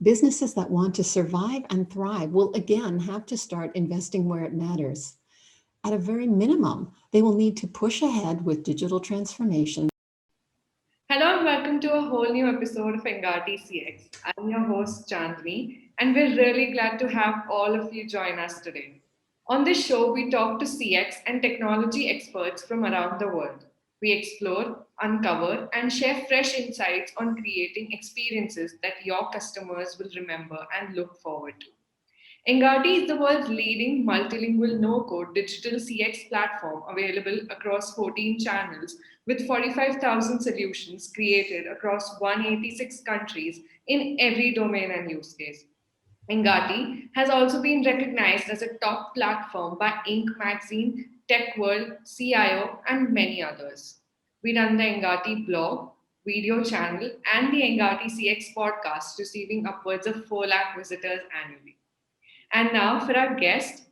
Businesses that want to survive and thrive will again have to start investing where it matters. At a very minimum, they will need to push ahead with digital transformation. Hello and welcome to a whole new episode of Engati CX. I'm your host Chandni, and we're really glad to have all of you join us today. On this show, we talk to CX and technology experts from around the world. We explore, uncover, and share fresh insights on creating experiences that your customers will remember and look forward to. Engati is the world's leading multilingual no-code digital CX platform available across 14 channels with 45,000 solutions created across 186 countries in every domain and use case. Engati has also been recognized as a top platform by Inc. magazine, Tech World, CIO, and many others. We run the Engati blog, video channel, and the Engati CX podcast, receiving upwards of 4 lakh visitors annually. And now for our guest,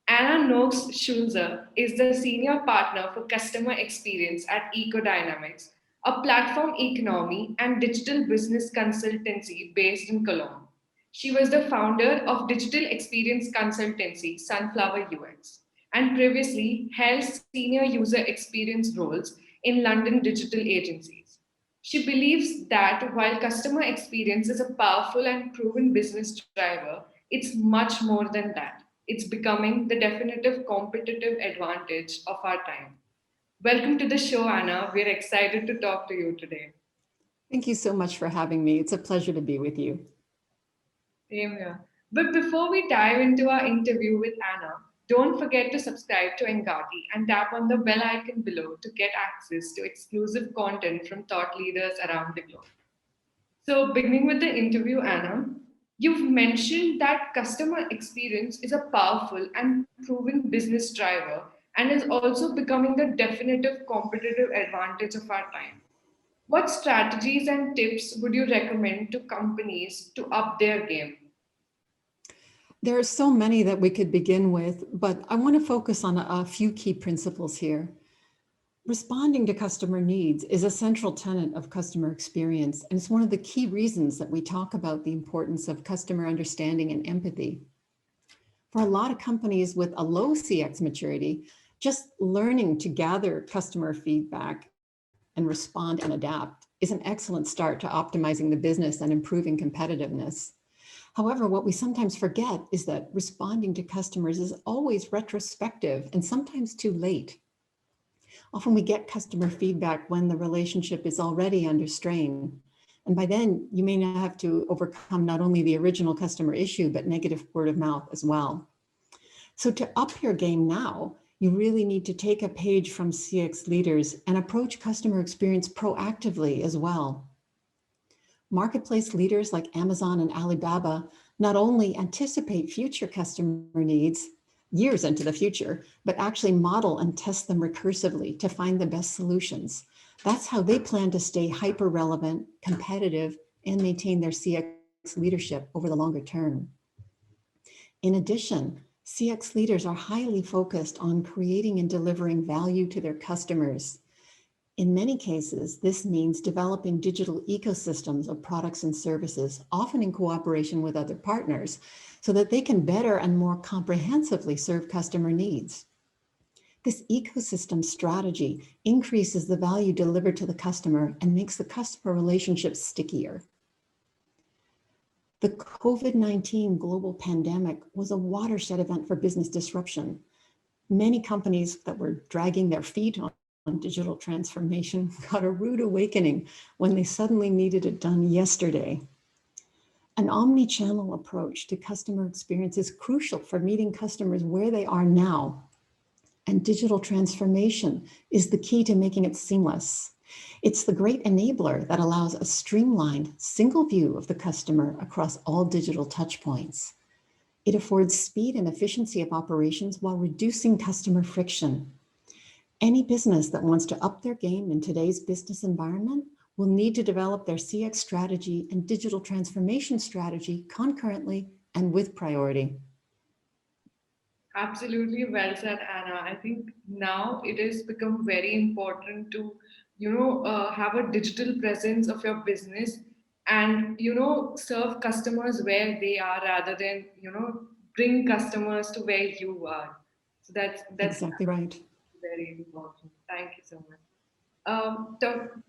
Anna Noakes Schulze is the senior partner for customer experience at Ecodynamics, a platform economy and digital business consultancy based in Cologne. She was the founder of digital experience consultancy Sunflower UX and previously held senior user experience roles in London digital agencies. She believes that while customer experience is a powerful and proven business driver, it's much more than that. It's becoming the definitive competitive advantage of our time. Welcome to the show, Anna. We're excited to talk to you today. Thank you so much for having me. It's a pleasure to be with you. Same here. But before we dive into our interview with Anna, don't forget to subscribe to Engati and tap on the bell icon below to get access to exclusive content from thought leaders around the globe. So, beginning with the interview, Anna, you've mentioned that customer experience is a powerful and proven business driver and is also becoming the definitive competitive advantage of our time. What strategies and tips would you recommend to companies to up their game? There are so many that we could begin with, but I want to focus on a few key principles here. Responding to customer needs is a central tenet of customer experience, and it's one of the key reasons that we talk about the importance of customer understanding and empathy. For a lot of companies with a low CX maturity, just learning to gather customer feedback and respond and adapt is an excellent start to optimizing the business and improving competitiveness. However, what we sometimes forget is that responding to customers is always retrospective and sometimes too late. Often we get customer feedback when the relationship is already under strain. And by then, you may not have to overcome not only the original customer issue, but negative word of mouth as well. So to up your game now, you really need to take a page from CX leaders and approach customer experience proactively as well. Marketplace leaders like Amazon and Alibaba not only anticipate future customer needs years into the future, but actually model and test them recursively to find the best solutions. That's how they plan to stay hyper-relevant, competitive, and maintain their CX leadership over the longer term. In addition, CX leaders are highly focused on creating and delivering value to their customers. In many cases, this means developing digital ecosystems of products and services, often in cooperation with other partners, so that they can better and more comprehensively serve customer needs. This ecosystem strategy increases the value delivered to the customer and makes the customer relationship stickier. The COVID-19 global pandemic was a watershed event for business disruption. Many companies that were dragging their feet on digital transformation got a rude awakening when they suddenly needed it done yesterday. An omni-channel approach to customer experience is crucial for meeting customers where they are now. And digital transformation is the key to making it seamless. It's the great enabler that allows a streamlined, single view of the customer across all digital touchpoints. It affords speed and efficiency of operations while reducing customer friction. Any business that wants to up their game in today's business environment will need to develop their CX strategy and digital transformation strategy concurrently and with priority. Absolutely well said, Anna. I think now it has become very important to, have a digital presence of your business and serve customers where they are rather than bring customers to where you are. So that's Exactly right. very important. Thank you so much.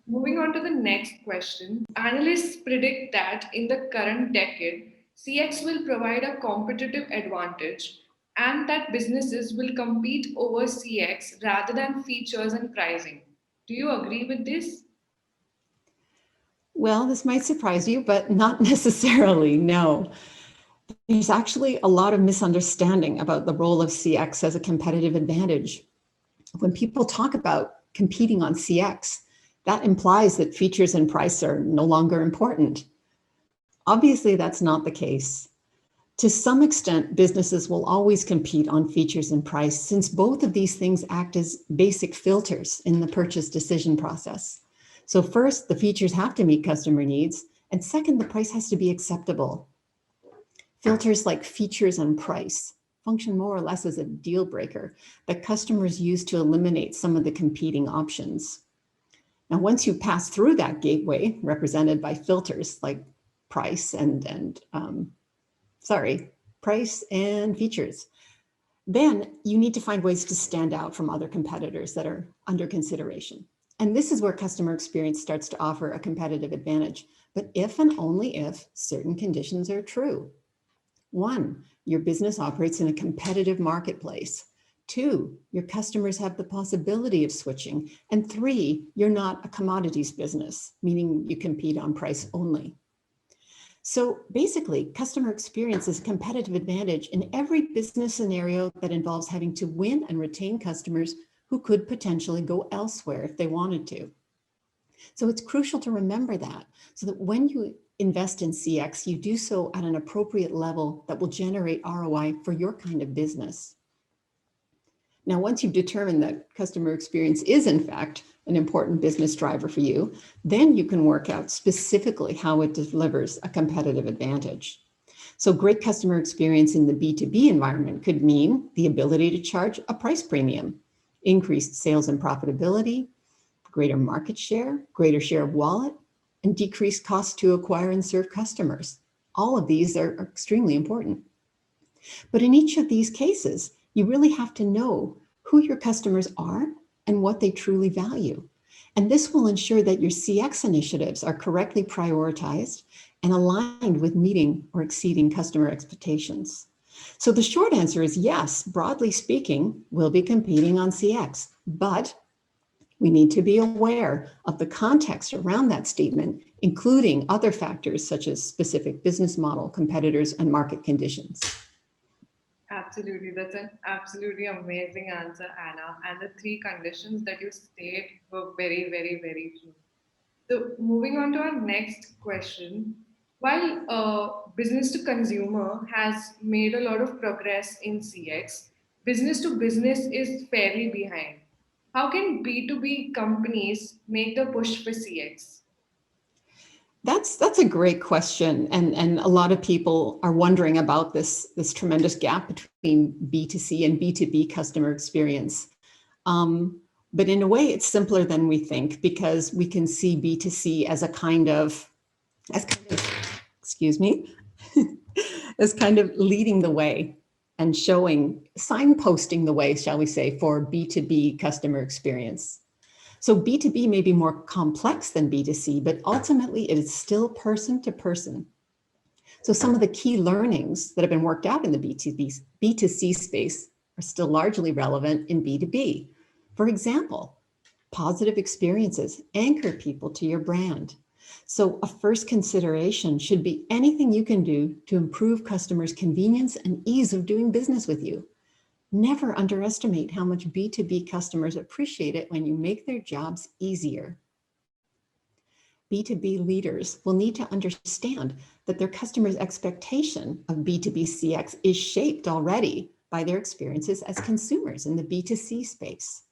Moving on to the next question, analysts predict that in the current decade, CX will provide a competitive advantage and that businesses will compete over CX rather than features and pricing. Do you agree with this? Well, this might surprise you, but not necessarily, no. There's actually a lot of misunderstanding about the role of CX as a competitive advantage. When people talk about competing on CX, that implies that features and price are no longer important. Obviously, that's not the case. To some extent, businesses will always compete on features and price since both of these things act as basic filters in the purchase decision process. So first, the features have to meet customer needs, and second, the price has to be acceptable. Filters like features and price function more or less as a deal breaker that customers use to eliminate some of the competing options. Now, once you pass through that gateway, represented by filters like price price and features, then you need to find ways to stand out from other competitors that are under consideration. And this is where customer experience starts to offer a competitive advantage, but if and only if certain conditions are true. 1, your business operates in a competitive marketplace. 2, your customers have the possibility of switching. And 3, you're not a commodities business, meaning you compete on price only. So basically, customer experience is a competitive advantage in every business scenario that involves having to win and retain customers who could potentially go elsewhere if they wanted to. So it's crucial to remember that, so that when you invest in CX, you do so at an appropriate level that will generate ROI for your kind of business. Now, once you've determined that customer experience is in fact an important business driver for you, then you can work out specifically how it delivers a competitive advantage. So great customer experience in the B2B environment could mean the ability to charge a price premium, increased sales and profitability, greater market share, greater share of wallet, and decreased cost to acquire and serve customers. All of these are extremely important. But in each of these cases, you really have to know who your customers are and what they truly value. And this will ensure that your CX initiatives are correctly prioritized and aligned with meeting or exceeding customer expectations. So the short answer is yes, broadly speaking, we'll be competing on CX, but we need to be aware of the context around that statement, including other factors such as specific business model, competitors, and market conditions. Absolutely. That's an absolutely amazing answer, Anna. And the 3 conditions that you stated were very, very, very true. So, moving on to our next question. While business to consumer has made a lot of progress in CX, business to business is fairly behind. How can B2B companies make the push for CX? That's a great question. And a lot of people are wondering about this tremendous gap between B2C and B2B customer experience. But in a way, it's simpler than we think because we can see B2C as excuse me, as kind of leading the way and signposting the way, shall we say, for B2B customer experience. So B2B may be more complex than B2C, but ultimately it is still person to person. So some of the key learnings that have been worked out in the B2C space are still largely relevant in B2B. For example, positive experiences anchor people to your brand. So a first consideration should be anything you can do to improve customers' convenience and ease of doing business with you. Never underestimate how much B2B customers appreciate it when you make their jobs easier. B2B leaders will need to understand that their customers' expectation of B2B CX is shaped already by their experiences as consumers in the B2C space.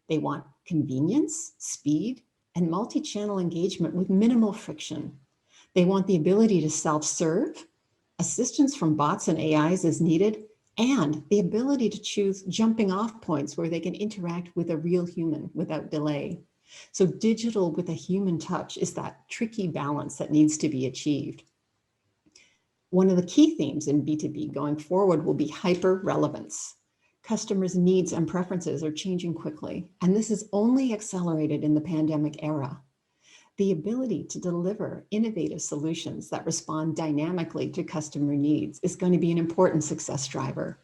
They want convenience, speed, and multi-channel engagement with minimal friction. They want the ability to self-serve, assistance from bots and AIs as needed, and the ability to choose jumping off points where they can interact with a real human without delay. So digital with a human touch is that tricky balance that needs to be achieved. One of the key themes in B2B going forward will be hyper-relevance. Customers' needs and preferences are changing quickly, and this is only accelerated in the pandemic era. The ability to deliver innovative solutions that respond dynamically to customer needs is going to be an important success driver.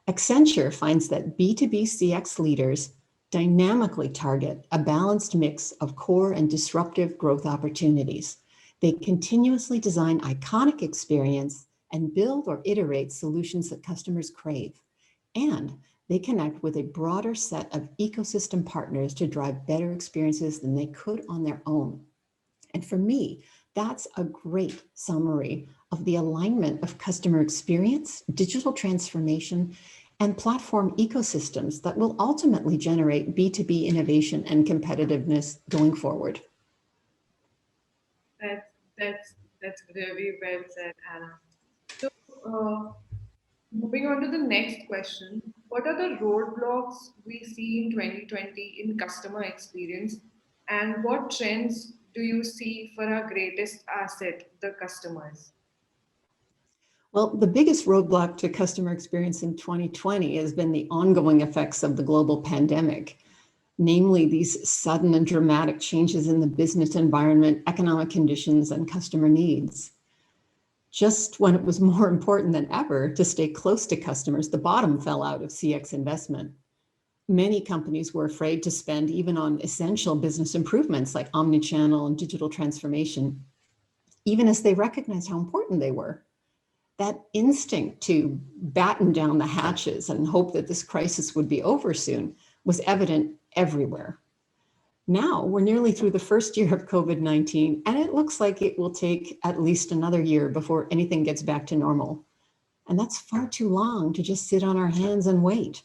Accenture finds that B2B CX leaders dynamically target a balanced mix of core and disruptive growth opportunities. They continuously design iconic experience and build or iterate solutions that customers crave. And they connect with a broader set of ecosystem partners to drive better experiences than they could on their own. And for me, that's a great summary of the alignment of customer experience, digital transformation, and platform ecosystems that will ultimately generate B2B innovation and competitiveness going forward. That's really well said, Anna. So, moving on to the next question, what are the roadblocks we see in 2020 in customer experience, and what trends do you see for our greatest asset, the customers? Well, the biggest roadblock to customer experience in 2020 has been the ongoing effects of the global pandemic, namely these sudden and dramatic changes in the business environment, economic conditions, and customer needs. Just when it was more important than ever to stay close to customers, the bottom fell out of CX investment. Many companies were afraid to spend even on essential business improvements like omnichannel and digital transformation, even as they recognized how important they were. That instinct to batten down the hatches and hope that this crisis would be over soon was evident everywhere. Now we're nearly through the first year of COVID-19, and it looks like it will take at least another year before anything gets back to normal. And that's far too long to just sit on our hands and wait.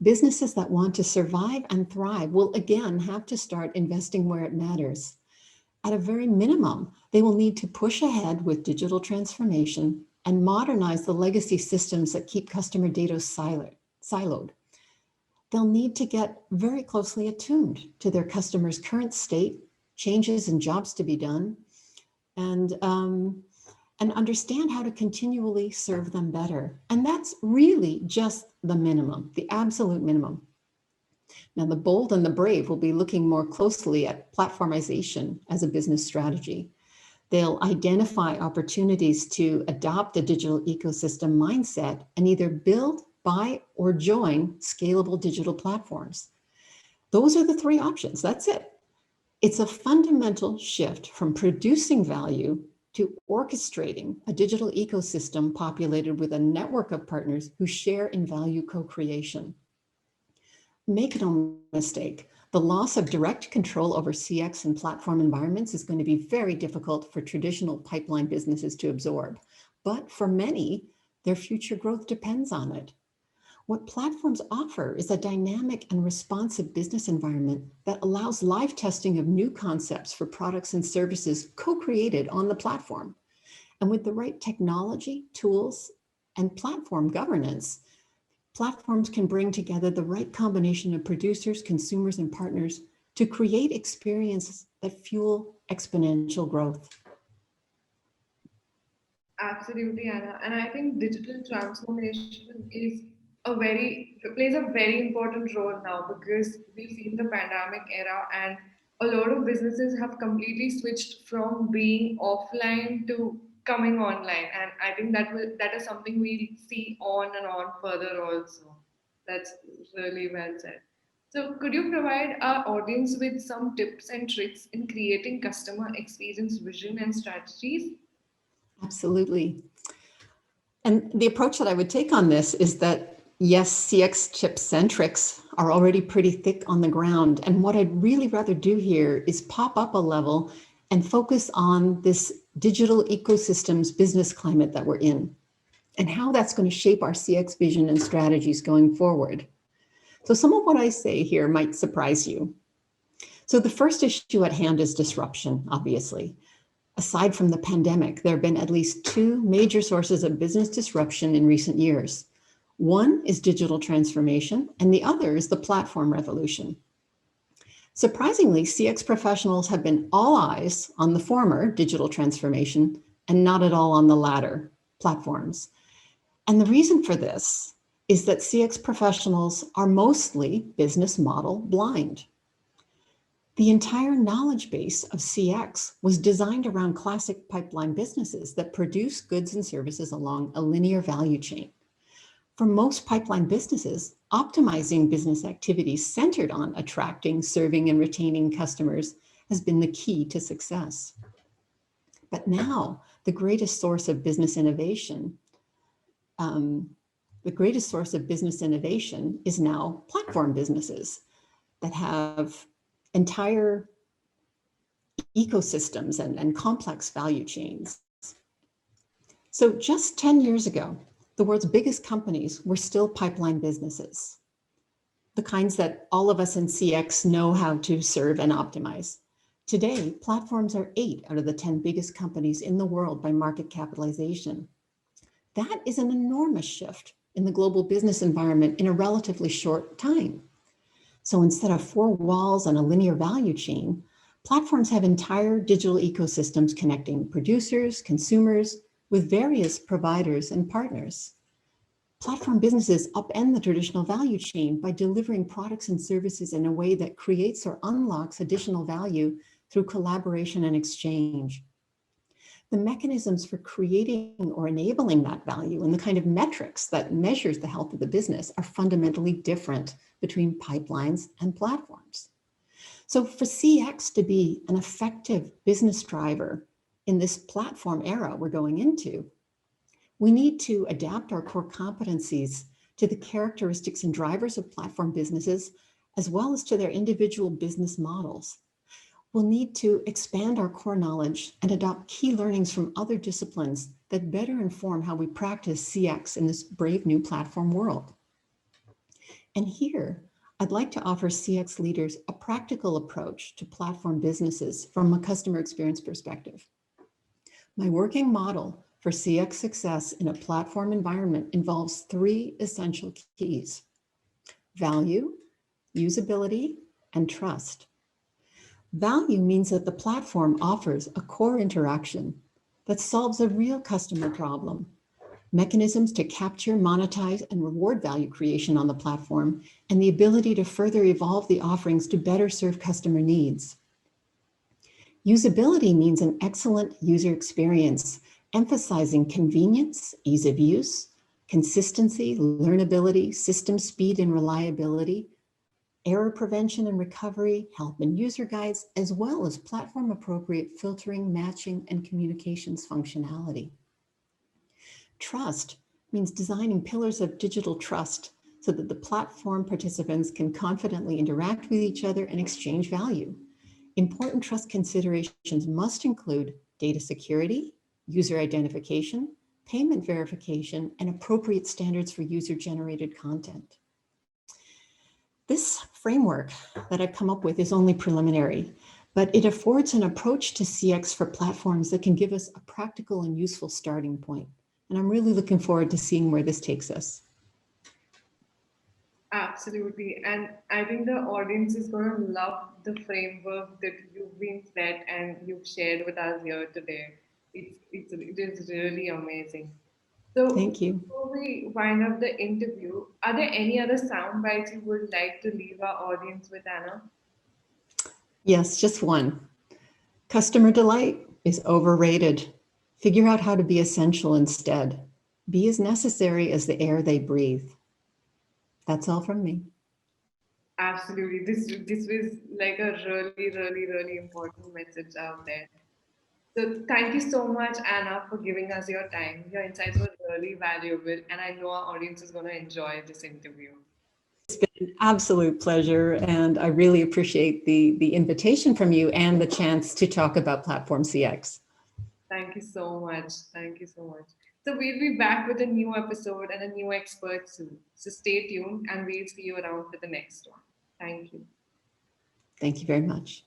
Businesses that want to survive and thrive will again have to start investing where it matters. At a very minimum, they will need to push ahead with digital transformation and modernize the legacy systems that keep customer data siloed. They'll need to get very closely attuned to their customers' current state, changes in jobs to be done, and understand how to continually serve them better. And that's really just the minimum, the absolute minimum. Now, the bold and the brave will be looking more closely at platformization as a business strategy. They'll identify opportunities to adopt a digital ecosystem mindset and either build, buy, or join scalable digital platforms. Those are the three options. That's it. It's a fundamental shift from producing value to orchestrating a digital ecosystem populated with a network of partners who share in value co-creation. Make no mistake, the loss of direct control over CX and platform environments is going to be very difficult for traditional pipeline businesses to absorb. But for many, their future growth depends on it. What platforms offer is a dynamic and responsive business environment that allows live testing of new concepts for products and services co-created on the platform. And with the right technology, tools, and platform governance, platforms can bring together the right combination of producers, consumers, and partners to create experiences that fuel exponential growth. Absolutely, Anna. And I think digital transformation plays a very important role now because we've seen the pandemic era and a lot of businesses have completely switched from being offline to coming online. And I think that is something we'll see on and on further also. That's really well said. So could you provide our audience with some tips and tricks in creating customer experience vision and strategies? Absolutely. And the approach that I would take on this is that, yes, CX chip centrics are already pretty thick on the ground. And what I'd really rather do here is pop up a level and focus on this digital ecosystems business climate that we're in and how that's going to shape our CX vision and strategies going forward. So some of what I say here might surprise you. So the first issue at hand is disruption, obviously. Aside from the pandemic, there have been at least two major sources of business disruption in recent years. One is digital transformation, and the other is the platform revolution. Surprisingly, CX professionals have been all eyes on the former, digital transformation, and not at all on the latter, platforms. And the reason for this is that CX professionals are mostly business model blind. The entire knowledge base of CX was designed around classic pipeline businesses that produce goods and services along a linear value chain. For most pipeline businesses, optimizing business activities centered on attracting, serving, and retaining customers has been the key to success. But now, the greatest source of business innovation is now platform businesses that have entire ecosystems and complex value chains. So just 10 years ago, the world's biggest companies were still pipeline businesses, the kinds that all of us in CX know how to serve and optimize. Today, platforms are 8 out of the 10 biggest companies in the world by market capitalization. That is an enormous shift in the global business environment in a relatively short time. So instead of 4 walls and a linear value chain, platforms have entire digital ecosystems connecting producers, consumers, with various providers and partners. Platform businesses upend the traditional value chain by delivering products and services in a way that creates or unlocks additional value through collaboration and exchange. The mechanisms for creating or enabling that value and the kind of metrics that measures the health of the business are fundamentally different between pipelines and platforms. So for CX to be an effective business driver in this platform era we're going into, we need to adapt our core competencies to the characteristics and drivers of platform businesses, as well as to their individual business models. We'll need to expand our core knowledge and adopt key learnings from other disciplines that better inform how we practice CX in this brave new platform world. And here, I'd like to offer CX leaders a practical approach to platform businesses from a customer experience perspective. My working model for CX success in a platform environment involves 3 essential keys: value, usability, and trust. Value means that the platform offers a core interaction that solves a real customer problem, mechanisms to capture, monetize, and reward value creation on the platform, and the ability to further evolve the offerings to better serve customer needs. Usability means an excellent user experience, emphasizing convenience, ease of use, consistency, learnability, system speed and reliability, error prevention and recovery, help and user guides, as well as platform-appropriate filtering, matching, and communications functionality. Trust means designing pillars of digital trust so that the platform participants can confidently interact with each other and exchange value. Important trust considerations must include data security, user identification, payment verification, and appropriate standards for user-generated content. This framework that I've come up with is only preliminary, but it affords an approach to CX for platforms that can give us a practical and useful starting point. And I'm really looking forward to seeing where this takes us. Absolutely. And I think the audience is going to love the framework that you've been set and you've shared with us here today. It is really amazing. So Thank you. before we wind up the interview, are there any other sound bites you would like to leave our audience with, Anna? Yes, just one. Customer delight is overrated. Figure out how to be essential instead. Be as necessary as the air they breathe. That's all from me. Absolutely. This was like a really important message out there. So thank you so much, Anna, for giving us your time. Your insights were really valuable, and I know our audience is going to enjoy this interview. It's been an absolute pleasure, and I really appreciate the invitation from you and the chance to talk about Platform CX. Thank you so much. Thank you so much. So we'll be back with a new episode and a new expert soon. So stay tuned, and we'll see you around for the next one. Thank you. Thank you very much.